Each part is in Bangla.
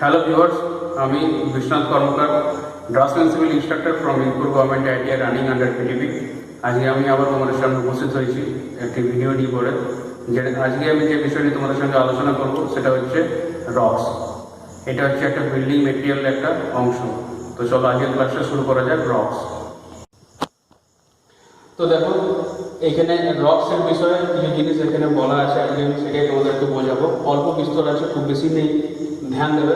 হ্যালো ভিউয়ার্স, আমি Biswanath Karmakar, draftsman civil instructor from Mirpur government ITI running under PTV. আজকে আমি আবার তোমাদের সামনে উপস্থিত হয়েছি একটি ভিডিও নিয়ে পড়ে। আজকে আমি যে বিষয়টি তোমাদের সঙ্গে আলোচনা করব সেটা হচ্ছে রক্স। এটা হচ্ছে একটা বিল্ডিং মেটেরিয়ালের একটা অংশ। তো চলো আজকের ক্লাসটা শুরু করা যাক। রক্স, তো দেখো এখানে রক্সের বিষয়ে কিছু জিনিস এখানে বলা আছে, আজকে আমি সেটাই তোমাদেরকে বোঝাবো। অল্প বিস্তর আছে, খুব বেশি নেই, ধ্যান দেবে।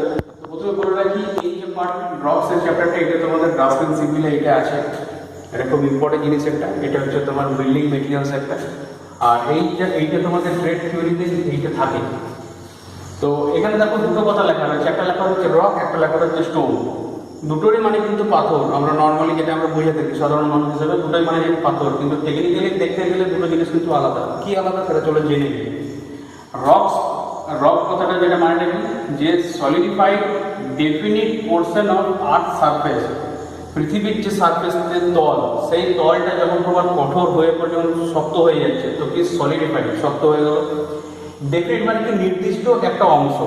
প্রথমে বলে রাখি, এই যে পার্ট রক্সের চ্যাপ্টারটা, এটা তোমাদের ড্রাফটসম্যান সিভিলে এটা আছে। এটা খুব ইম্পর্টেন্ট জিনিস একটা। এটা হচ্ছে তোমার বিল্ডিং মেটেরিয়ালস একটা। আর এইটা তোমাদের ট্রেড থিওরিতে এইটা থাকে। তো এখানে দেখো দুটো কথা লেখা রয়েছে, একটা লেখা হচ্ছে রক, একটা লেখা হচ্ছে স্টোন। দুটোরই মানে কিন্তু পাথর। আমরা নর্মালি যেটা আমরা বুঝে থাকি সাধারণ মানুষ হিসেবে, দুটোই মানে পাথর, কিন্তু টেকনিক্যালি দেখতে গেলে দুটো জিনিস কিন্তু আলাদা। কি আলাদা সেটা চলো জেনে নিই। রক কথাটা যেটা মানে কি, যে solidified definite portion of earth surface, পৃথিবীর যে সারফেসের তল, সেই তলটা যখন তোমার কঠোর হয়ে পর্যন্ত শক্ত হয়ে যাচ্ছে, তো কি সলিডিফাইড, শক্ত হয়ে গেল। ডেফিনিট মানে কি নির্দিষ্ট একটা অংশ।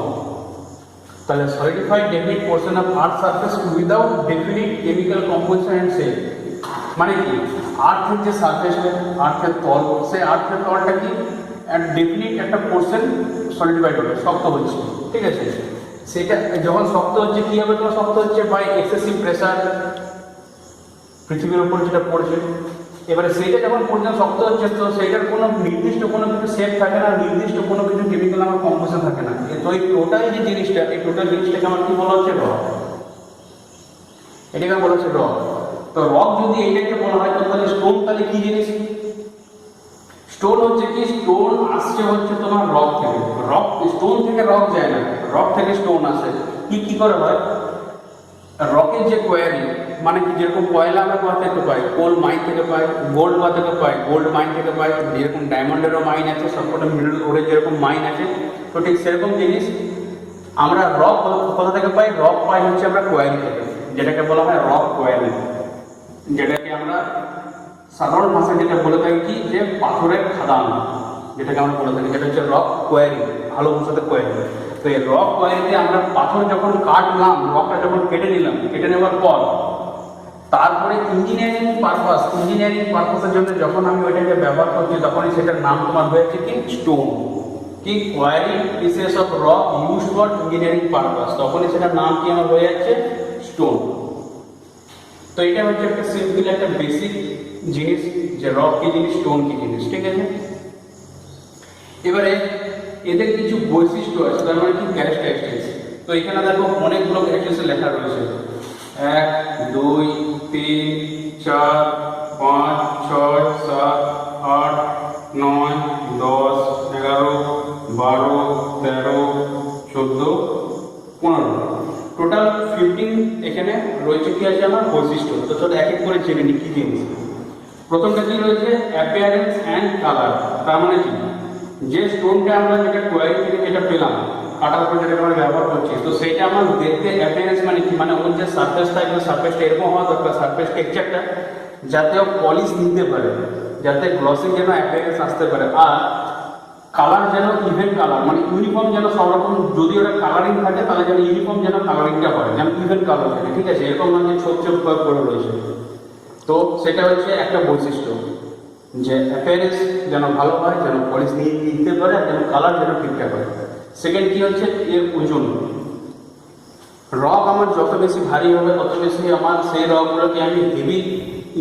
তাহলে solidified definite portion of earth surface without definite chemical composition and shape. মানে কি, আর্থের যে সারফেস, আর্থের তল, সেই আর্থের তলটা কি ডেফিনিট একটা পোর্শন সলিডিফাইড হলো, শক্ত হচ্ছে, ঠিক আছে। সেটা যখন শক্ত হচ্ছে, কী হবে তোমার শক্ত হচ্ছে? বাই এক্সেসিভ প্রেসার পৃথিবীর উপর যেটা পড়ছে। এবারে সেইটা যখন পর্যন্ত শক্ত হচ্ছে, তো সেইটার কোনো নির্দিষ্ট কোনো কিছু শেপ থাকে না, নির্দিষ্ট কোনো কিছু কেমিক্যাল আমার কম্পোজিশন থাকে না। তো এই টোটাল যে জিনিসটা, এই টোটাল জিনিসটাকে আমার কি বলা হচ্ছে? রক। এটাকে বলা হচ্ছে রক। তো রক যদি এইটাকে বলা হয়, তো তাহলে স্টোন তাহলে কি জিনিস? স্টোন হচ্ছে কি, স্টোন আসছে হচ্ছে তোমার রক থেকে। রক, স্টোন থেকে রক যায় না, রক থেকে স্টোন আসে। কি করে হয়? রকের যে কোয়ারি, মানে কি, যেরকম কয়লা আমরা কোথা থেকে পাই? কোল মাইন থেকে পাই। গোল্ড কোথা থেকে পাই? গোল্ড মাইন থেকে পাই। যেরকম ডায়মন্ডেরও মাইন আছে, সবকটা মিনারেল ওরে যেরকম মাইন আছে, তো ঠিক সেরকম জিনিস আমরা রক কোথা থেকে পাই? রক পাই হচ্ছে আমরা কোয়ারি থেকে, যেটাকে বলা হয় রক কোয়ারি, যেটাকে আমরা সাধারণ ভাষায় যেটা বলে থাকি কি, যে পাথরের খাদান, যেটাকে আমরা বলে থাকি, যেটা হচ্ছে রক কোয়ারি, ভালো ভাষাতে কোয়ারি। তো এই রক কোয়ারিতে আমরা পাথর যখন কাটলাম, রকটা যখন কেটে নিলাম, কেটে নেওয়ার পর তারপরে ইঞ্জিনিয়ারিং পারপাসের জন্য যখন আমি ওইটাকে ব্যবহার করছি, তখনই সেটার নাম তোমার হয়েছে কি, স্টোন। কি, quarry pieces of rock use for engineering purpose, তখনই সেটার নাম কি আমার হয়ে যাচ্ছে? স্টোন। তো এটা হচ্ছে একটা সিম্পল একটা বেসিক জিনিস, যে রক কি জিনিস, স্টোন কি জিনিস, ঠিক আছে। এবারে এদের কিছু বৈশিষ্ট্য আছে, তার মানে কি ক্যারেক্টারিস্টিক্স। তো এখানে দেখো অনেকগুলো ক্যারেক্টারিস্টিক্স লেখা রয়েছে, 1 2 3 4 5 6 7 8 9 10 11 12 13 14 15, টোটাল 15 এখানে রয়েছে। কি আছে আমার বৈশিষ্ট্য? তো চলো এক এক করে জেনে নিই কি জিনিস। প্রথমটা কি রয়েছে? Appearance and colour. তার মানে কি, যে স্টোনটা আমরা যেটা কোয়ারি থেকে যেটা পেলাম, কাটার পর যেটা আমরা ব্যবহার করছি, তো সেইটা আমার দেখতে অ্যাপিয়ারেন্স মানে কি, মানে ওর যে সারফেসটা, এগুলো সারফেসটা এরকম হওয়া দরকার, সারফেস টেক্সচারটা যাতে ও পলিশ নিতে পারে, যাতে গ্লসিং যেন অ্যাপিয়ারেন্স আসতে পারে। আর কালার যেন ইভেন কালার, মানে ইউনিফর্ম যেন সব রকম, যদি ওটা কালারিং থাকে তাহলে যেন ইউনিফর্ম যেন কালারিংটা হয়, যেন ইভেন কালার থাকে, ঠিক আছে, এরকম নয় যে ছোট ছোট করে রয়েছে। তো সেটা হচ্ছে একটা বৈশিষ্ট্য, যে অ্যাপিয়ারেন্স যেন ভালো হয়, যেন পলিশ নিয়ে নিতে পারে, আর যেন কালার যেন ঠিকঠাক হয়। সেকেন্ড কি হচ্ছে? এর ওজন। রক আমার যত বেশি ভারী হবে, তত বেশি আমার সেই রকগুলোকে আমি হেভি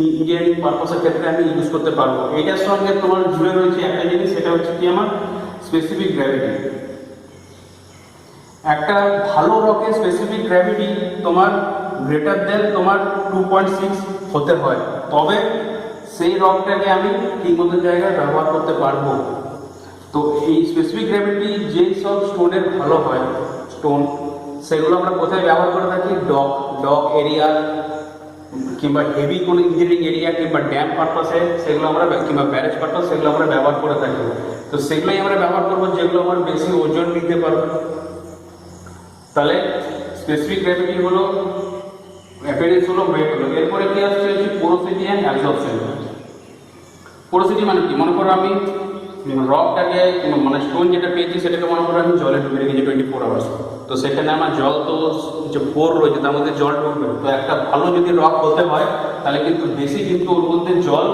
ইঞ্জিনিয়ারিং পারপাসের ক্ষেত্রে আমি ইউজ করতে পারবো। এটার সঙ্গে তোমার জুড়ে রয়েছে একটা জিনিস, সেটা হচ্ছে কি, আমার স্পেসিফিক গ্র্যাভিটি। একটা ভালো রকের স্পেসিফিক গ্র্যাভিটি তোমার গ্রেটার দেন তোমার 2.6 হতে হয়, তবে সেই রকটাকে আমি ঠিক মতো জায়গায় ব্যবহার করতে পারবো। তো এই স্পেসিফিক গ্র্যাভিটি যেই সব স্টোনের ভালো হয়, স্টোন, সেগুলো আমরা কোথায় ব্যবহার করে থাকি? ডক এরিয়া, কিংবা হেভি কোনো ইঞ্জিনিয়ারিং এরিয়া, কিংবা ড্যাম পারপাসে সেগুলো আমরা, কিংবা ব্যারেজ পারপাস, সেগুলো আমরা ব্যবহার করে থাকি। তো সেগুলোই আমরা ব্যবহার করবো যেগুলো আমার বেশি ওজন নিতে পারবে। তাহলে স্পেসিফিক গ্র্যাভিটি হলো, অ্যাপিয়ারেন্স হলো, ওয়েট হলো। এরপরে কি আসছে? হচ্ছে পোরোসিটি অ্যান্ড অ্যাবজর্পশন। পোরোসিটি মানে কি? মনে করো আমি রকটাকে মানে স্টোন যেটা পেয়েছি সেটাকে মনে করো আমি জলে ডুবে রেখেছি 24 আওয়ার্স। তো সেখানে আমার জল তো যে পোর রয়েছে তার মধ্যে জল ঢুকবে। তো একটা ভালো যদি রক হতে হয় তাহলে কিন্তু বেশি কিন্তু ওর মধ্যে জল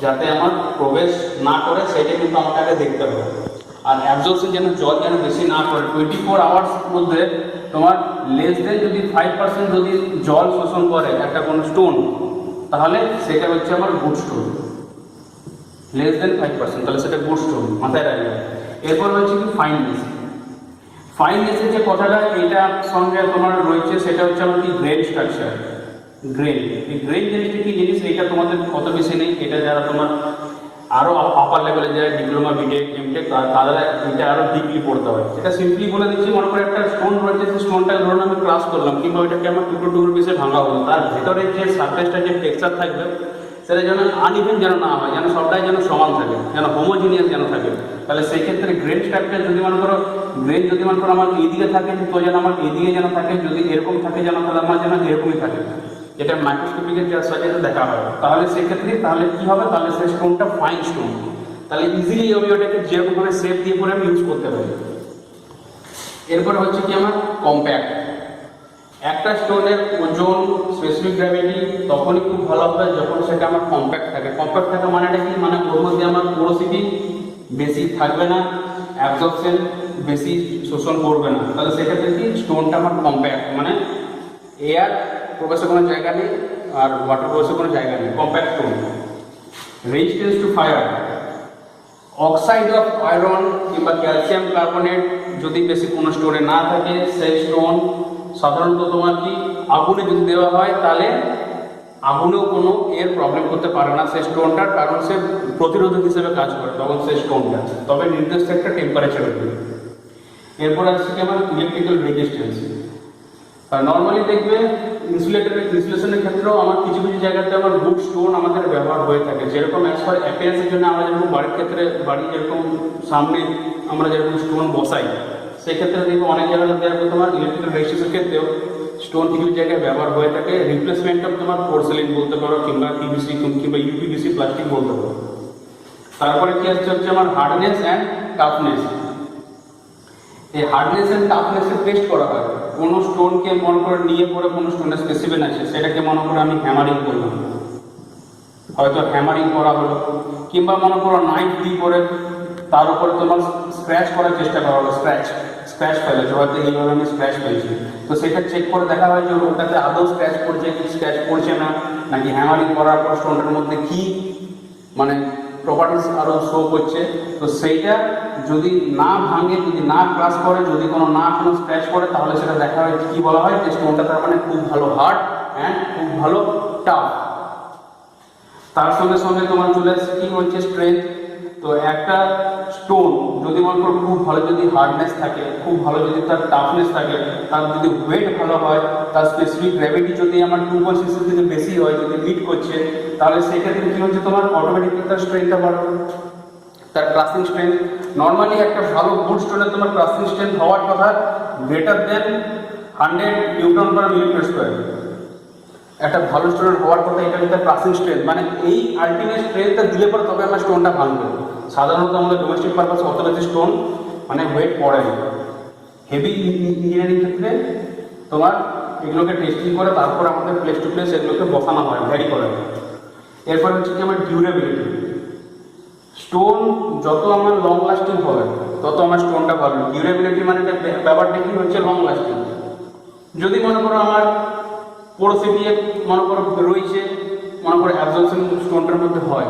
যাতে আমার প্রবেশ না করে সেটা কিন্তু আমাকে আগে দেখতে হবে। আর অ্যাবজর্পশন যেন জল যেন বেশি না করে 24 আওয়ার্স মধ্যে তোমার লেস দেন যদি 5% যদি জল শোষণ করে একটা কোনো স্টোন তাহলে সেটা হচ্ছে আমার গুড স্টোন। লেস দেন 5% তাহলে সেটা গুড স্টোন, মাথায় রাখবে। এরপর হচ্ছে কি ফাইননেস। ফাইননেসের যে কথাটা এটার সঙ্গে তোমার রয়েছে সেটা হচ্ছে আমার কি গ্রেন স্ট্রাকচার। গ্রেন, এই গ্রেন জিনিসটা কি জিনিস এটা তোমাদের কত বেশি নেই, এটা যারা তোমার আরও আপার লেভেলে যারা ডিপ্লোমা বিটেক এমটেক তারা এটা আরও ডিপলি পড়তে হয়। এটা সিম্পলি বলে দিচ্ছি, মনে করে একটা স্টোন রয়েছে, সেই স্টোনটা ধরুন আমি ক্রাশ করলাম কিংবা ওইটাকে আমার টুকরো টুকরো পিসে ভাঙা হলো, তার ভেতরে যে সারফেসটা যে টেক্সচার থাকবে সেটা যেন আনইভেন যেন না হয়, যেন সবটাই যেন সমান থাকে, যেন হোমোজিনিয়াস যেন থাকে। তাহলে সেই ক্ষেত্রে গ্রেন স্ট্রাকচার যদি মনে করো গ্রেন যদি মনে করো আমার এইদিকে থাকে তো যেন আমার এইদিকে যেন থাকে, যদি এরকম থাকে যেন তাহলে আমার যেন এরকমই থাকে, এটা মাইক্রোস্কোপিকের সাহায্যে দেখা হয়। তাহলে সেক্ষেত্রে তাহলে কি হবে, তাহলে সেই স্টোনটা ফাইন স্টোন, তাহলে ইজিলি আমি ওটাকে যেরকমভাবে শেপ দিয়ে পরে আমি ইউজ করতে পারি। এরপরে হচ্ছে কি আমার কম্প্যাক্ট। একটা স্টোনের ওজন স্পেসিফিক গ্র্যাভিটি তখনই খুব ভালো হবে যখন সেটা আমার কম্প্যাক্ট থাকে। কম্প্যাক্ট থাকা মানেটা কি, মানে ওর মধ্যে আমার পোরোসিটি বেশি থাকবে না, অ্যাবজর্পশন বেশি শোষণ করবে না। তাহলে সেক্ষেত্রে কি স্টোনটা আমার কম্প্যাক্ট, মানে এয়ার প্রবেশের কোনো জায়গা নেই আর ওয়াটার প্রবেশের কোনো জায়গা নেই, compact stone. Resistance to fire, oxide of iron কিংবা ক্যালসিয়াম কার্বনেট যদি বেশি কোনো স্টোনে না থাকে সেই স্টোন সাধারণত তোমার কি আগুনে যদি দেওয়া হয় তাহলে আগুনেও কোনো এর প্রবলেম করতে পারে না সেই স্টোনটার, কারণ সে প্রতিরোধক হিসেবে কাজ করে তখন সেই স্টোনটা, তবে নির্দিষ্ট একটা টেম্পারেচার হবে। এরপর আসছে কি আমার ইলেকট্রিক্যাল রেজিস্ট্যান্স। নর্মালি দেখবে ইনসুলেশনের ক্ষেত্রেও আমার কিছু কিছু জায়গাতে আমার গুড স্টোন আমাদের ব্যবহার হয়ে থাকে, যেরকম অ্যাজ পার অ্যাপিয়ারেন্সের জন্য আমরা যেরকম বাড়ির ক্ষেত্রে বাড়ি যেরকম সামনে আমরা যেরকম স্টোন বসাই, সেক্ষেত্রে দেখবো অনেক জায়গাতে দেখবো তোমার ইলেকট্রিক্যাল রেজিস্ট্যান্সের ক্ষেত্রেও স্টোন কিছু জায়গায় ব্যবহার হয়ে থাকে। রিপ্লেসমেন্ট অফ তোমার পোর্সেলিন বলতে পারো কিংবা পিভিসি কিংবা ইউপিভিসি প্লাস্টিক বলতে পারো। তারপরে কি আসছে হচ্ছে আমার হার্ডনেস অ্যান্ড টাফনেস। এই হার্ডনেস অ্যান্ড টাফনেসের টেস্ট করা হয়। কোনো স্টোনকে মনে করে নিয়ে পরে কোনো স্টোনের স্পেসিফিক আছে সেটাকে মনে করে আমি হ্যামারিং করলাম, হয়তো হ্যামারিং করা হলো কিংবা মনে করো নাইফ দিয়ে করে তার উপরে তোমার স্ক্র্যাচ করার চেষ্টা করা হলো, স্ক্র্যাচ ফেলেছে, হয়তো এইভাবে আমি স্ক্র্যাচ পেয়েছি, তো সেটা চেক করে দেখা হয় যে ওটাতে আদৌ স্ক্র্যাচ পড়ছে কি স্ক্র্যাচ পড়ছে না, নাকি হ্যামারিং করার পর স্টোনটার মধ্যে কি মানে প্রপার্টিস আরও শো করছে। তো সেইটা যদি না ভাঙে, যদি না ক্রাশ করে, যদি কোনো স্ক্র্যাচ করে, তাহলে সেটা দেখা হয় কি বলা হয় যে স্টোনটা তার মানে খুব ভালো হার্ড অ্যান্ড খুব ভালো টাফ। তার সঙ্গে সঙ্গে তোমার চলে আসছে কি হচ্ছে স্ট্রেংথ। তো একটা স্টোন যদি মনে করো খুব ভালো যদি হার্ডনেস থাকে, খুব ভালো যদি তার টাফনেস থাকে, তার যদি ওয়েট ভালো হয়, তার স্পেসিফিক গ্র্যাভিটি যদি আমার 2.6 থেকে বেশি হয়, যদি মিট করছে, তাহলে সেক্ষেত্রে কী হচ্ছে তোমার অটোমেটিকলি তার স্ট্রেংথটা বাড়বে, তার ক্রাসিং স্ট্রেংথ। নর্মালি একটা ভালো গুড স্টোনের তোমার ক্রাসিং স্ট্রেংথ হওয়ার কথা গ্রেটার দেন 100 নিউটন পার মিলিমিটার স্কোয়ার। একটা ভালো স্টোনের হওয়ার কথা এটা হচ্ছে ক্রাসিং স্ট্রেংথ, মানে এই আলটিমেট স্ট্রেংথটা দিলে পরে তবে আমার স্টোনটা ভাঙবে। সাধারণত আমাদের ডোমেস্টিক পারপাসে অত বেশি স্টোন মানে ওয়েট পড়ে না। হেভি ইঞ্জিনিয়ারিং ক্ষেত্রে তোমার এগুলোকে টেস্টিং করে তারপর আমাদের প্লেস টু প্লেস এগুলোকে বসানো হয়, ভ্যারি করে। এরপর হচ্ছে কি আমার ডিউরেবিলিটি। স্টোন যত আমার লং লাস্টিং হবে তত আমার স্টোনটা ভালো। ডিউরেবিলিটি মানে ব্যাপারটা কি হচ্ছে লং লাস্টিং। যদি মনে করো আমার পোরোসিটি মনে করো রয়েছে, মনে করো অ্যাবজর্পশন স্টোনটার মধ্যে হয়,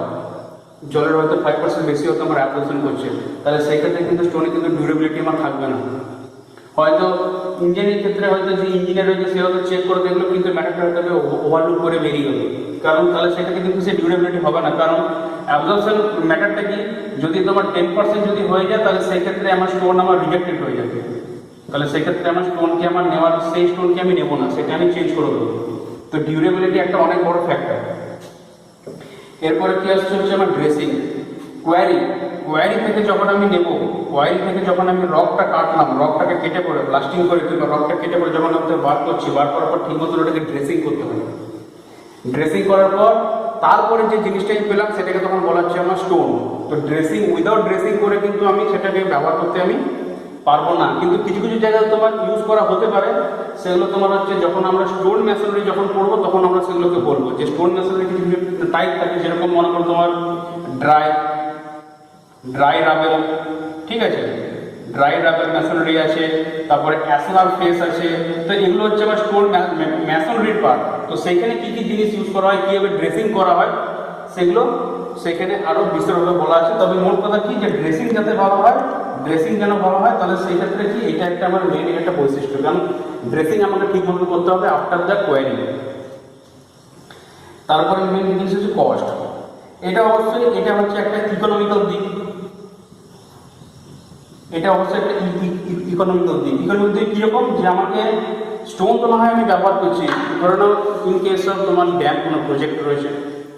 জলের হয়তো 5% বেশি হয়তো আমার অ্যাবজর্পশন করছে, তাহলে সেক্ষেত্রে কিন্তু স্টোনে কিন্তু ডিউরেবিলিটি আমার থাকবে না। হয়তো ইঞ্জিনিয়ারিং ক্ষেত্রে হয়তো যে ইঞ্জিনিয়ার রয়েছে সে হয়তো চেক করে দেখলো কিন্তু ম্যাটারটা হয়তো ওভারলুক করে বেরিয়ে গেলো, কারণ তাহলে সেটাতে কিন্তু সে ডিউরেবিলিটি হবে না। কারণ অ্যাবজর্পশন ম্যাটারটা কি, যদি তোমার 10% যদি হয়ে যায় তাহলে সেক্ষেত্রে আমার স্টোন আমার রিজেক্টেড হয়ে যাবে, তাহলে সেক্ষেত্রে আমার স্টোনকে আমার নেওয়ার সেই স্টোনকে আমি নেবো না, সেটা আমি চেঞ্জ করে দেবো। তো ডিউরেবিলিটি একটা অনেক বড় ফ্যাক্টর। এরপরে কি আসছে হচ্ছে আমার ড্রেসিং। কোয়ারি থেকে যখন আমি নেব, কোয়ারি থেকে যখন আমি রকটা কাটলাম, রকটাকে কেটে পড়ে ব্লাস্টিং করে কিংবা রকটা কেটে পড়ে যখন আমি বার করছি, বার করার পর ঠিক মতো ওটাকে ড্রেসিং করতে হবে। ড্রেসিং করার পর তারপরে যে জিনিসটাই পেলাম সেটাকে তখন বলা হচ্ছে আমার স্টোন। তো ড্রেসিং, উইদাউট ড্রেসিং করে কিন্তু আমি সেটাকে ব্যবহার করতে আমি পারবো না। কিন্তু কিছু কিছু জায়গায় তোমার ইউজ করা হতে পারে, সেগুলো তোমার হচ্ছে যখন আমরা স্টোন মেশিনারি যখন পড়বো তখন আমরা সেগুলোকে বলবো যে স্টোন মেশিনারি কিছু কিছু টাইপ থাকে, যেরকম মনে করো তোমার ড্রাই রাবেল, ঠিক আছে, ড্রাই রাবেল মেশিনারি আছে, তারপরে অ্যাসলার ফেস আছে। তো এগুলো হচ্ছে আবার স্টোন মেশিনারির পার্ট। তো সেইখানে কি কি জিনিস ইউজ করা হয়, কীভাবে ড্রেসিং করা হয়, সেগুলো সেখানে আরও বিস্তারভাবে বলা আছে। তবে মোট কথা কি, যে ড্রেসিং যাতে ভালো হয়, ড্রেসিং যেন ভালো হয়, তাহলে সেই ক্ষেত্রে কি এটা একটা আমার মেন একটা বৈশিষ্ট্য, কারণ ড্রেসিং আমাকে ঠিকভাবে করতে হবে আফটার দ্য কোয়ারিং। তারপরে মেন জিনিস হচ্ছে কস্ট। এটা অবশ্যই এটা হচ্ছে একটা ইকোনমিক্যাল দিক, এটা অবশ্যই একটা ইকোনমিক্যাল দিক। ইকোনমিক্যাল দিক কীরকম, যে আমাকে স্টোন তো না হয় আমি ব্যবহার করছি, ধরে নাও ইন কেস অফ তোমার ড্যাম কোনো প্রজেক্ট রয়েছে,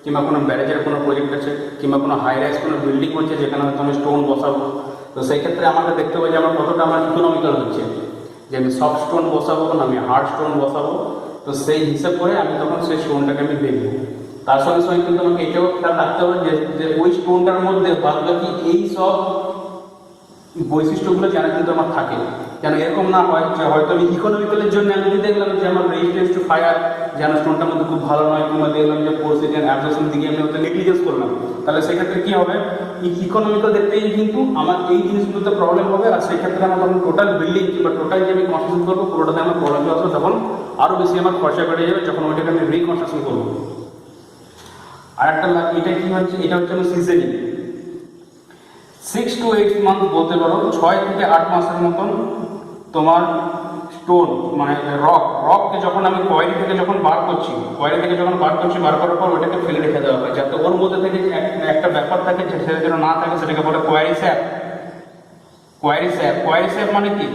কিংবা কোনো ব্যারেজের কোনো প্রজেক্ট আছে, কিংবা কোনো হাই রাইজ কোনো বিল্ডিং হচ্ছে যেখানে হয়তো আমি স্টোন বসাবো। তো সেই ক্ষেত্রে আমাকে দেখতে হবে যে আমার কতটা আমার ইকোনমিক্যাল হচ্ছে, যে আমি সফট স্টোন বসাবো না আমি হার্ড স্টোন বসাবো। তো সেই হিসাব করে আমি তখন সেই স্টোনটাকে আমি দেখবো। তার সঙ্গে সঙ্গে কিন্তু আমাকে এটাও খেয়াল রাখতে হবে যে ওই স্টোনটার মধ্যে বাদবাকি এই সব বৈশিষ্ট্যগুলো যেন কিন্তু আমার থাকে, যেন এরকম না হয় যে হয়তো আমি ইকোনমিক্যালের জন্য আমি যদি দেখলাম যে আমার রেজিস্ট্যান্স টু ফায়ার যেন স্টোনটার মধ্যে খুব ভালো নয়, কিংবা দেখলাম যে পোরসিটি অ্যান্ড অ্যাবজর্পশন দিকে আমি হয়তো নেগলিজেন্স করলাম, তাহলে সেক্ষেত্রে কী হবে, ইকোনমিক্যাল দেখতেই কিন্তু আমার এই জিনিসগুলোতে প্রবলেম হবে। আর সেক্ষেত্রে আমার তখন টোটাল বিল্ডিং কিংবা টোটাল যে আমি কনস্ট্রাকশন করবো পুরোটাতে আমার প্রবলেম আসবে, তখন আরও বেশি আমার খরচা বেড়ে যাবে যখন ওইটাকে আমি রিকনস্ট্রাকশন করবো। আর একটা এটা কী হচ্ছে, এটা হচ্ছে আমার সিজনিং। 6 to 8 মান্থ বলতে পারো, 6 থেকে 8 মাসের মতন তোমার স্টোন মানে রককে যখন আমি কোয়ারি থেকে যখন বার করছি, বার করার পর ওটাকে ফেলে রেখে দেওয়া হয়, যাতে ওর মধ্যে থেকে একটা ব্যাপার থাকে সেটা যেন না থাকে, সেটাকে বলে কোয়ারি স্যাপ। কোয়ারি স্যাপ মানে কি,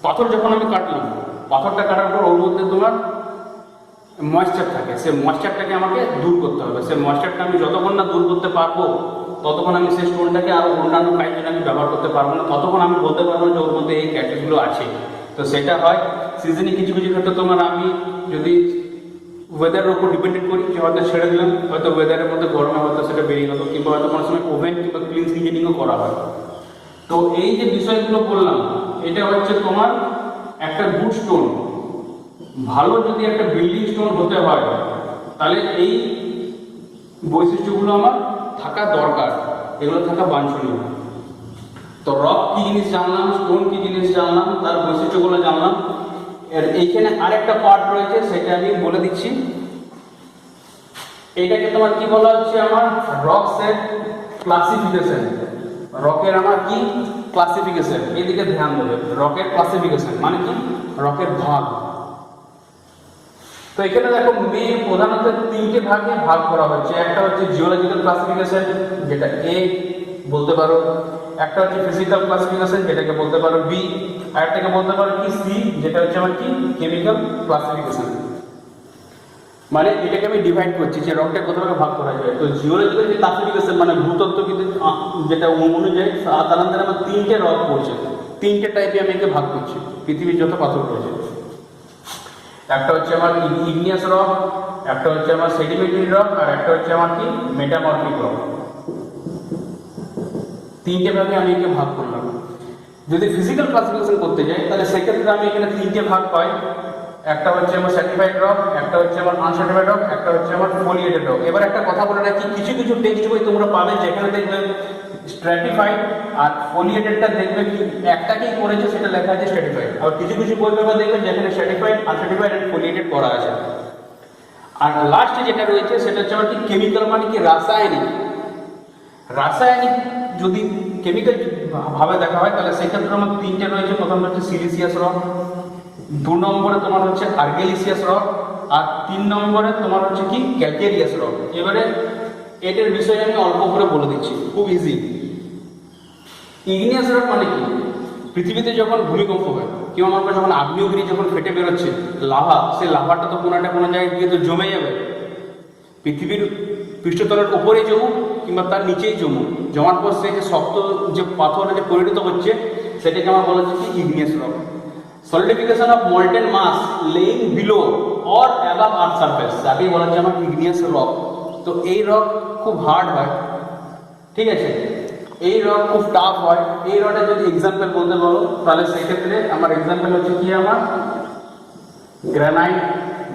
পাথর যখন আমি কাটলাম, পাথরটা কাটার পর ওর মধ্যে তোমার ময়েশ্চার থাকে, সেই ময়েশ্চারটাকে আমাকে দূর করতে হবে। সেই ময়েশ্চারটা আমি যতক্ষণ না দূর করতে পারবো ততক্ষণ আমি সেই স্টোনটাকে আরও অন্যান্য কাজের আমি ব্যবহার করতে পারবো না, ততক্ষণ আমি বলতে পারবো যে ওর মধ্যে এই ক্যাটাগরিগুলো আছে। তো সেটা হয় সিজনে কিছু কিছু ক্ষেত্রে তোমার আমি যদি ওয়েদারের উপর ডিপেন্ডেন্ট করি, যে হয়তো ছেড়ে দিলাম, হয়তো ওয়েদারের মধ্যে গরমে হয়তো সেটা বেরিয়ে গেলো, কিংবা হয়তো কোনো সময় ওভেন কিংবা ক্লিন সিজনিংও করা হয়। তো এই যে বিষয়গুলো বললাম, এটা হচ্ছে তোমার একটা গুড স্টোন। ভালো যদি একটা বিল্ডিং স্টোন হতে হয় তাহলে এই বৈশিষ্ট্যগুলো আমার থাকা দরকার, এগুলো থাকা বাঞ্ছনীয়। তো রক কি জিনিস জানলাম, স্টোন কি জিনিস জানলাম, তার বৈশিষ্ট্যগুলো জানলাম। এর এইখানে আরেকটা পার্ট রয়েছে, সেটা আমি বলে দিচ্ছি। এটাকে তোমার কি বলা হচ্ছে, আমার রক সেট ক্লাসিফিকেশন। রকের আমার কি ক্লাসিফিকেশন, এদিকে ধ্যান দেবে। রকের ক্লাসিফিকেশন মানে কি, রকের ভাগ। তো এখানে দেখো মেন প্রধানত 3টে ভাগে ভাগ করা হয়েছে। একটা হচ্ছে জিওলজিক্যাল ক্লাসিফিকেশন, যেটা এ বলতে পারো। একটা হচ্ছে ফিজিক্যাল ক্লাসিফিকেশন, যেটাকে বলতে পারো বি। আর একটাকে বলতে পারো কি সি, যেটা হচ্ছে আমার কি কেমিক্যাল ক্লাসিফিকেশন। মানে এটাকে আমি ডিভাইড করছি যে রকটা কত ভাগে ভাগ করা যায়। তো জিওলজিক্যাল যে ক্লাসিফিকেশন মানে ভূতত্ত্ববিদ যেটা অনুযায়ী সাধারণত আমার 3টে রক পড়ছে, 3টে টাইপে আমি একে ভাগ করছি পৃথিবীর যত পাথর রয়েছে। একটা হচ্ছে আমার ইগনিয়াস রক, একটা হচ্ছে আমার সেডিমেন্টারি রক, আর একটা হচ্ছে আমার কি মেটামরফিক রক। 3টে ভাগে আমি একে ভাগ করলাম। যদি ফিজিক্যাল ক্লাসিফিকেশন করতে যাই তাহলে সেক্ষেত্রে আমি এখানে 3টে ভাগ পাই। একটা হচ্ছে আমার সার্টিফাইড রক, একটা হচ্ছে আমার আনসার্টিফাইড রক, একটা হচ্ছে আমার ফোলিয়েটেড রক। এবার একটা কথা বলে রাখি, কিছু কিছু টেক্সট বই তোমরা পাবে যেখানে দেখবে স্ট্র্যাটিফাইড আর ফোলিয়েটেডটা দেখবে কি একটাকেই করেছে, সেটা লেখা আছে স্ট্র্যাটিফাইড। আর কিছু কিছু বই পেপার দেখবে যেখানে স্ট্র্যাটিফাইড, আনসার্টিফাইড আর ফোলিয়েটেড করা আছে। আর লাস্টে যেটা রয়েছে সেটা হচ্ছে আমার কি কেমিক্যাল মানে কি রাসায়নিক। রাসায়নিক যদি কেমিক্যাল ভাবে দেখা হয় তাহলে সেক্ষেত্রে আমার 3টে রয়েছে। প্রথমটা হচ্ছে সিলিসিয়াস রক, 2 নম্বরে তোমার হচ্ছে আর্গেলিসিয়াস রক, আর 3 নম্বরে তোমার হচ্ছে কি ক্যালকেরিয়াস রক। এবারে এটার বিষয়ে আমি অল্প করে বলে দিচ্ছি, খুব ইজি। ইগনিয়াস রক মানে কি, পৃথিবীতে যখন ভূমিকম্প হয় কিংবা আমরা যখন আগ্নেয়গিরি যখন ফেটে বেরোচ্ছে লাভা, সেই লাভাটা তো কোনো জায়গায় গিয়ে তো জমে যাবে। পৃথিবীর পৃষ্ঠতলের উপরে জমুক কিংবা তার নিচেই জমুক, জমার পর সেই যে শক্ত যে পাথরে যে পরিণত হচ্ছে সেটাকে আমার বলা হচ্ছে কি igneous rock. Solidification of molten mass lying below or above earth surface, যাকেই বলা হচ্ছে আমার ইগনিয়াস রক। তো এই রক খুব হার্ড হয়, ঠিক আছে, এই রক খুব টাফ হয়। এই রকের যদি এক্সাম্পল বলতে বলো তাহলে সেক্ষেত্রে আমার এক্সাম্পল হচ্ছে কি, আমার গ্রানাইট,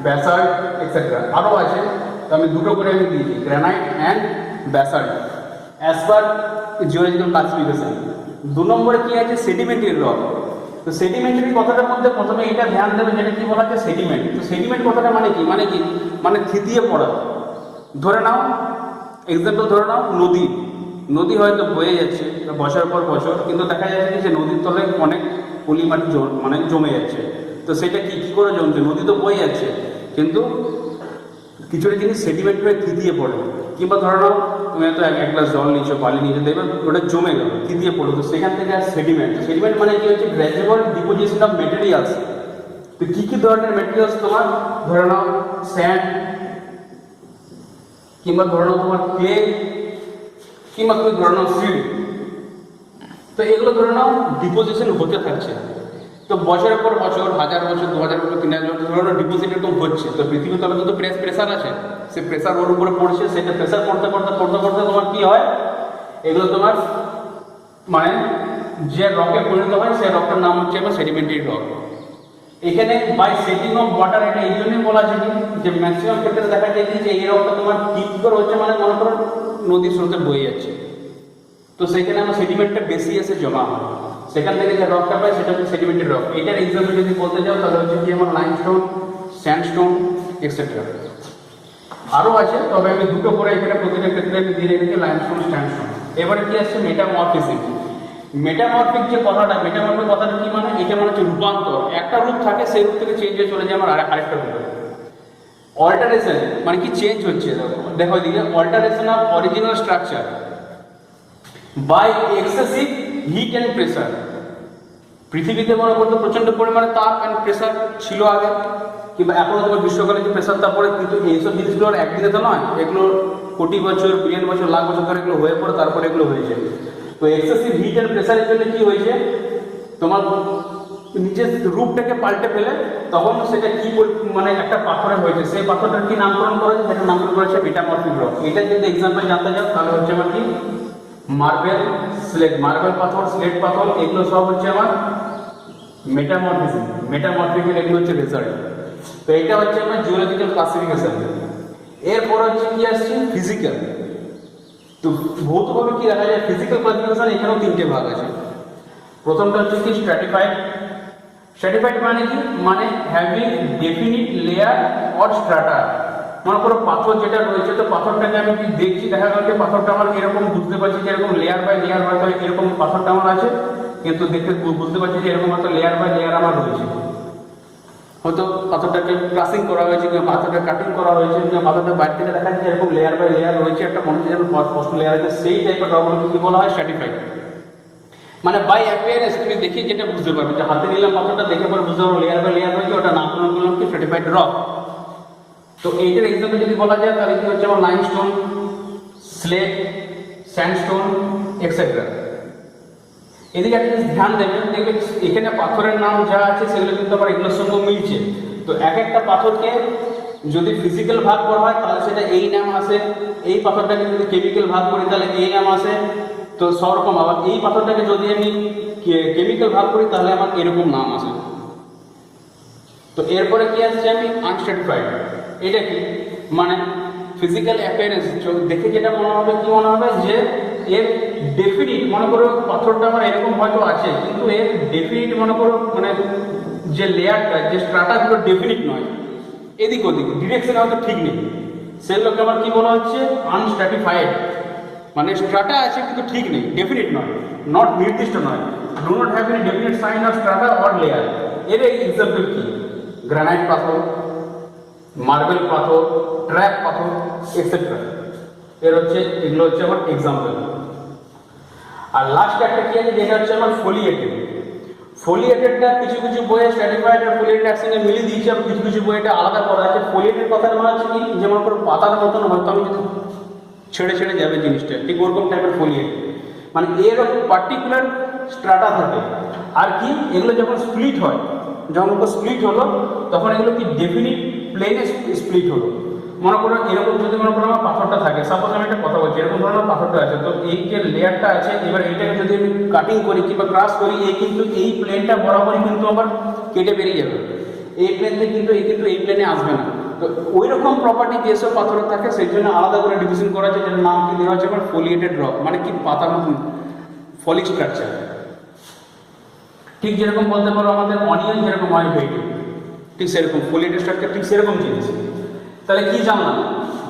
ব্যাসাল্ট এক্সেট্রা। আরও আছে, তো আমি দুটো করে আমি দিয়েছি, granite and basalt as per geological classification. 2 নম্বরে কি আছে, সেডিমেন্টারি রক। তো সেডিমেন্টারি কথাটার মধ্যে প্রথমে এটা ধ্যান দেবে, যেটা কি বলা হচ্ছে সেডিমেন্ট। তো সেডিমেন্ট কথাটা মানে কি, মানে থিতিয়ে পড়া। ধরে নাও এক্সাম্পল, ধরে নাও নদী, নদী হয়তো বয়ে যাচ্ছে বছর পর বছর, কিন্তু দেখা যাচ্ছে যে নদীর তলে অনেক পলি মাটি মানে জমে যাচ্ছে। তো সেটা কি করে জমছে, নদী তো বয়ে যাচ্ছে কিন্তু কিছুটা জিনিস সেডিমেন্ট হয়ে থিতিয়ে পড়ে। কিংবা ধরে নাও তুমি হয়তো এক গ্লাস জল নিচ্ছো, বালি নিচ্ছো, দেখবে ওটা জমে গেল, থিতিয়ে পড়লো, তো সেখান থেকে আর সেডিমেন্ট। সেডিমেন্ট মানে কি হচ্ছে, গ্র্যাজুয়াল ডিপোজিশন অফ মেটেরিয়ালস। তো কি ধরনের মেটেরিয়ালস, তোমার ধরে নাও স্যান্ড, কিংবা ধরে নাও তোমার ক্লে, কিংবা তুমি ধরে নাও সিল্ট। তো এগুলো ধরে নাও ডিপোজিশন হতে থাকছে। তো বছরের পর বছর, 1000 বছর, 2000 বছর, 3000 বছর ধরে নাও ডিপোজিট এরকম হচ্ছে। তো পৃথিবীর তলে কিন্তু প্রেসার আছে, সে প্রেসার ওর উপরে পড়ছে, সেটা প্রেসার পড়তে পড়তে পড়তে পড়তে তোমার কি হয়, এগুলো তোমার মানে যে রকে পরিণত হয়, সে রকের নাম হচ্ছে আমার সেডিমেন্টারি রক। এখানে বাই সেটিং অফ ওয়াটার, এটা এই জন্যই বলা যায় যে ম্যাক্সিমাম ক্ষেত্রে দেখা যায় যে এই রকটা তোমার কি করে হচ্ছে, মানে মনে করো নদীর স্রোতে বয়ে যাচ্ছে, তো সেখানে আমার সেডিমেন্টটা বেশি এসে জমা হয়, সেখান থেকে যে রকটা পাই সেটা হচ্ছে সেডিমেন্টারি রক। এটার এক্সাম্পল যদি বলতে যাও তাহলে হচ্ছে কি আমার লাইমস্টোন, স্যান্ডস্টোন এক্সেট্রা। আরও আছে, তবে আমি দুটো করে এখানে প্রতিটা ক্ষেত্রে আমি দিয়ে রেখেছি, লাইমস্টোন, স্যান্ডস্টোন। এবারে কি আসছে, মেটামরফিজম। মেটামরফিক যে কথাটা, মেটামরফিক কথাটা কি মানে, এটা মানে হচ্ছে রূপান্তর। একটা রূপ থাকে, সেই রূপ থেকে চেঞ্জ হয়ে চলে যায় আমার আরেকটা রূপে। অল্টারেশন মানে কি, চেঞ্জ হচ্ছে। দেখো এদিকে, alteration of original structure by excessive heat and pressure. পৃথিবীতে মনে করতো প্রচন্ড পরিমাণে তাপ অ্যান্ড প্রেসার ছিল আগে, কিংবা এখনো তোমার গ্রীষ্মকালে যে প্রেসার তাপ পড়ে, কিন্তু এইসব জিনিসগুলো আর একদিনে তো নয়, এগুলো কোটি বছর, বিলিয়ন বছর, লাখ বছর ধরে এগুলো হয়ে পড়ে, তারপরে এগুলো হয়েছে। তো এক্সেসিভ হিট অ্যান্ড প্রেসারের জন্য কি হয়েছে, তোমার নিজের রূপটাকে পাল্টে ফেলে তখন সেটা কি মানে একটা পাথরে হয়েছে, সেই পাথরটার কি নামকরণ করা হয়েছে, সেটা নামকরণ করা হচ্ছে মেটামরফিক রক। এটা যদি এক্সাম্পল জানতে যাও তাহলে হচ্ছে আমার কি, মার্বেল, স্লেট, মার্বেল পাথর, স্লেট পাথর, এগুলো সব হচ্ছে আমার মেটামরফিজম। মেটামরফিকের এগুলো হচ্ছে রেজাল্ট। তো এটা হচ্ছে আমার জিওলজিক্যাল ক্লাসিফিকেশন। এরপর হচ্ছে কি আসছে, ফিজিক্যাল। তো ভৌতভাবে কি দেখা যায়, ফিজিক্যাল ক্লাসিফিকেশন এখানেও 3টে ভাগ আছে। প্রথমটা হচ্ছে কি স্ট্র্যাটিফাইড। স্ট্র্যাটিফাইড মানে কি, মানে having definite layer or strata. মনে করো পাথর যেটা রয়েছে, তো পাথরটাকে আমি কি দেখছি, দেখা গেল যে পাথরটা আমার এরকম বুঝতে পারছি যে এরকম লেয়ার বাই লেয়ার হয়তো এরকম পাথরটা আমার আছে, কিন্তু দেখতে বুঝতে পারছি যে এরকম হয়তো লেয়ার বাই লেয়ার আমার রয়েছে। হয়তো পাথরটাকে ক্লাসিং করা হয়েছে, কিংবা পাথরটা কাটিং করা হয়েছে, কিংবা পাথরটা বাইরে থেকে দেখা যাচ্ছে এরকম লেয়ার বাই লেয়ার রয়েছে, একটা মনে হচ্ছে যেন স্পষ্ট লেয়ার আছে, সেই টাইপের রকগুলোকে কি বলা হয়, স্ট্র্যাটিফাইড। মানে বাই অ্যাপিয়ারেন্স তুমি দেখি যেটা বুঝতে পারবে, যে হাতে নিলাম পাথরটা, দেখে পরে বুঝতে পারবো লেয়ার বাই লেয়ার রয়েছে, ওটা নামকরণ করলাম কি, স্ট্র্যাটিফাইড রক। তো এইটার এক্সাম্পল যদি বলা যায় তাহলে কি হচ্ছে আমার লাইমস্টোন, স্লেট, স্যান্ডস্টোন এক্সেট্রা। এদিকে একটা জিনিস ধ্যান দেবেন, দেখবে এখানে পাথরের নাম যা আছে সেগুলো কিন্তু আবার এগুলোর সঙ্গে মিলছে। তো এক একটা পাথরকে যদি ফিজিক্যাল ভাগ করা হয় তাহলে সেটা এই নাম আসে, এই পাথরটাকে যদি কেমিক্যাল ভাগ করি তাহলে এই নাম আসে। তো সব রকম, আবার এই পাথরটাকে যদি আমি কেমিক্যাল ভাগ করি তাহলে আমার এরকম নাম আসে। তো এরপরে কি আসছে, আমি আনস্ট্র্যাটিফাইড। এটা কি মানে, ফিজিক্যাল অ্যাপিয়ারেন্স দেখে যেটা মনে হবে, কি মনে হবে যে এর ডেফিনিট, মনে করো পাথরটা আমার এরকম হয়তো আছে, কিন্তু এর ডেফিনিট মনে করো মানে যে লেয়ারটা, যে স্ট্রাটাগুলো ডেফিনিট নয়, এদিক ওদিক ডিরেকশন হয়তো ঠিক নেই, সেগুলোকে আমার কি বলা হচ্ছে, আনস্ট্র্যাটিফাইড। মানে স্ট্রাটা আছে কিন্তু ঠিক নেই, ডেফিনিট নয়, নট নির্দিষ্ট নয়, do not have any definite sign of strata or layer. এর এক্সাম্পল কি, গ্রানাইট পাথর, মার্বেল পাথর, ট্র্যাপ পাথর এক্সেট্রা। এর হচ্ছে এগুলো হচ্ছে আমার এক্সাম্পল। আর লাস্ট একটা কি আছে, যেটা হচ্ছে আমার ফোলিয়েটেড। ফোলিয়েটেডটা কিছু কিছু বইয়ে স্ট্র্যাটিফাইড আর ফোলিয়েটেড একসঙ্গে মিলিয়ে দিয়েছে, আর কিছু কিছু বইয়ে এটা আলাদা করা আছে। ফোলিয়েটেড কথার মানে হচ্ছে কি, যেমন করে পাতার মতন হয়তো আমি যদি ছেড়ে ছেড়ে যাবে জিনিসটা, ঠিক ওরকম টাইপের ফোলিয়েটেড। মানে এর পার্টিকুলার স্ট্রাটা থাকে। আর কি, এগুলো যখন স্প্লিট হয় যখন স্প্লিট হলো তখন এগুলো কি ডেফিনিট প্লেনে স্প্লিট হলো। মনে করো এরকম যদি মনে করো আমার পাথরটা থাকে, সাপোজ আমি একটা কথা বলছি, এরকম ধরনের পাথরটা আছে, তো এই যে লেয়ারটা আছে এবার এইটাকে যদি আমি কাটিং করি কিংবা ক্রাশ করি, এই কিন্তু এই প্লেনটা বরাবরই কিন্তু আবার কেটে বেরিয়ে যাবে, এই প্লেনে কিন্তু এই প্লেনে আসবে না। তো ওই রকম প্রপার্টি যেসব পাথর থাকে সেই জন্য আলাদা করে ডিভিশন করা আছে, যেটার নাম কি দেওয়া হচ্ছে আমার ফোলিয়েটেড রক, মানে কি পাতার মতন ফলিক স্ট্রাকচার। ঠিক যেরকম বলতে পারো আমাদের অনিয়ন যেরকম হয় ভেইটে, ঠিক সেরকম ফোলিয়েটেড স্ট্রাকচার, ঠিক সেরকম জিনিস। তাহলে কি জানলাম?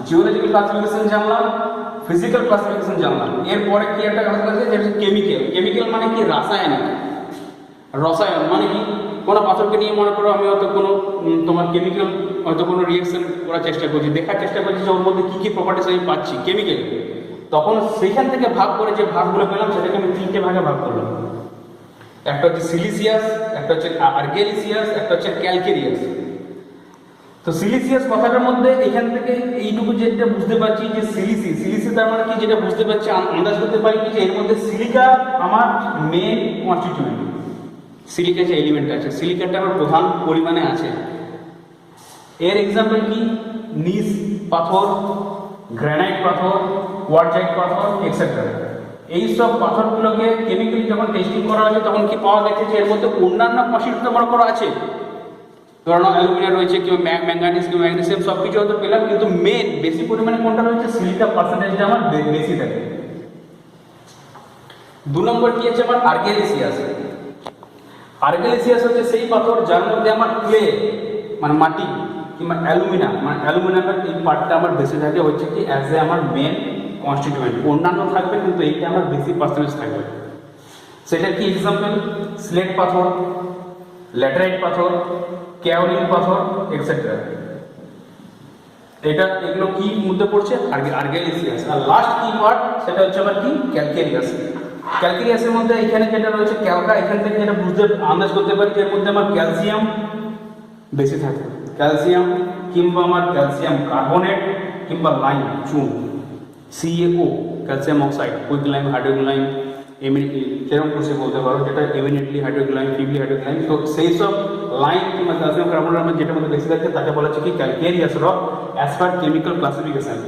জিওলজিক্যাল ক্লাসিফিকেশন জানলাম, ফিজিক্যাল ক্লাসিফিকেশন জানলাম। এরপরে কি একটা কথা আছে যেটা কেমিক্যাল। কেমিক্যাল মানে কি? রাসায়নিক। রসায়ন মানে কি? কোনো পাথরকে নিয়ে মনে করো আমি হয়তো কোনো তোমার কেমিক্যাল হয়তো কোনো রিয়েকশন করার চেষ্টা করছি, দেখার চেষ্টা করছি যে ওর মধ্যে কী কী প্রপার্টিস আমি পাচ্ছি কেমিক্যাল, তখন সেইখান থেকে ভাগ করে যে ভাগগুলো পেলাম সেটাকে আমি 3টে ভাগে ভাগ করলাম। একটা হচ্ছে সিলিসিয়াস, একটা হচ্ছে আর্গেলিসিয়াস, একটা হচ্ছে ক্যালকেরিয়াস। তো সিলিসিয়াস কথাটার মধ্যে এখান থেকে এইটুকু যেটা বুঝতে পারছি যে সিলিসি তার মানে কি, যেটা বুঝতে পারছি আন্দাজ করতে পারি কি যে এর মধ্যে সিলিকা আমার মেন কনস্টিটিউয়েন্ট। সিলিকা যে এলিমেন্ট আছে, সিলিকাটা আমার প্রধান পরিমাণে আছে। এর এক্সাম্পল কি? নিস পাথর, গ্রানাইট পাথর, কোয়ার্টজাইট পাথর এক্সেট্রা। এইসব পাথরগুলোকে কেমিক্যালি যখন টেস্টিং করা হয়েছে তখন কি পাওয়া গেছে যে এর মধ্যে অন্যান্য কনস্টিটিউয়েন্ট মনে করা আছে, ধরো অ্যালুমিনিয়াম রয়েছে, কেউ ম্যাঙ্গানিজ, কেউ ম্যাগনেসিয়াম, সব কিছু হয়তো পেলাম, কিন্তু মেন বেশি পরিমাণে কোনটা রয়েছে? সিলিকা পার্সেন্টেজটা আমার বেশি থাকে। 2 নম্বর কি আছে আমার? আর্গেলিসিয়াস। আর্গেলিসিয়াস হচ্ছে সেই পাথর যার মধ্যে আমার ক্লে মানে মাটি কিংবা অ্যালুমিনিয়াম, মানে অ্যালুমিনিয়ামের এই পার্টটা আমার বেশি থাকে, হচ্ছে কি অ্যাজ এ আমার মেন কনস্টিটিউয়েন্ট। অন্যান্য থাকবে কিন্তু এইটা আমার বেশি পার্সেন্টেজ থাকবে। সেটা কি এক্সাম্পল? স্লেট পাথর, ল্যাটেরাইট পাথর, ক্যাওলিন পাথর এক্সেট্রা। এগুলো কি মধ্যে পড়ছে? আর্গেলিসিয়াস। আর লাস্ট কি পার্ট সেটা হচ্ছে আমার কি? ক্যালকেরিয়াস। ক্যালকেরিয়াসের মধ্যে এখানে যেটা রয়েছে ক্যালকা, এখান থেকে যেটা বুঝতে আন্দাজ করতে পারি যে এর মধ্যে আমার ক্যালসিয়াম বেশি থাকে, ক্যালসিয়াম কিংবা আমার ক্যালসিয়াম কার্বনেট কিংবা লাইম চুন, CaO ক্যালসিয়াম অক্সাইড, কুইকলাইম, হাইড্রোক্লাইম, সেরকম কিছু বলতে পারো, যেটা এমিনেটলি হাইড্রোক্লাইম, ফিবলি হাইড্রোক্লাইম। তো সেই সব লাইম কিংবা ক্যালসিয়াম কার্বনেট আমার যেটা মধ্যে বেশি থাকে তাকে বলা হচ্ছে কি calcareous rock as per chemical classification.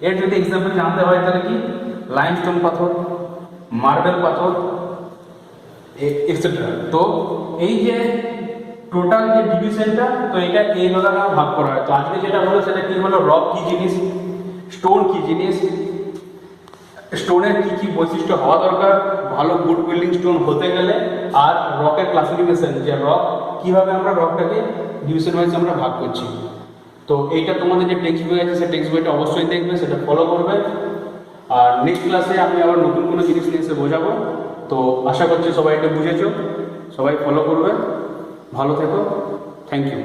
এর যদি এক্সাম্পল জানতে হয় তাহলে কি? লাইমস্টোন পাথর, মার্বেল পাথর এক্সেট্রা। তো এই যে টোটাল যে ডিভিশনটা, তো এটা এইভাবে ভাগ করা হয়। তো আজকে যেটা হলো সেটা কি হলো? রক কি জিনিস, স্টোন কি জিনিস, স্টোনের কি কি বৈশিষ্ট্য হওয়া দরকার ভালো গুড বিল্ডিং স্টোন হতে গেলে, আর রকের ক্লাসিফিকেশন, যে রক কিভাবে আমরা রকটাকে ডিভিশন ওয়াইজ আমরা ভাগ করছি। তো এইটা তোমাদের যে টেক্সট বই আছে সেই টেক্সট বইটা অবশ্যই দেখবে, সেটা ফলো করবে। আর নেক্সট ক্লাসে আমি আবার নতুন কোনো জিনিস নিয়ে এসে বোঝাবো। তো আশা করছি সবাই এটা বুঝেছো, সবাই ফলো করবে। ভালো থেকো, থ্যাংক ইউ।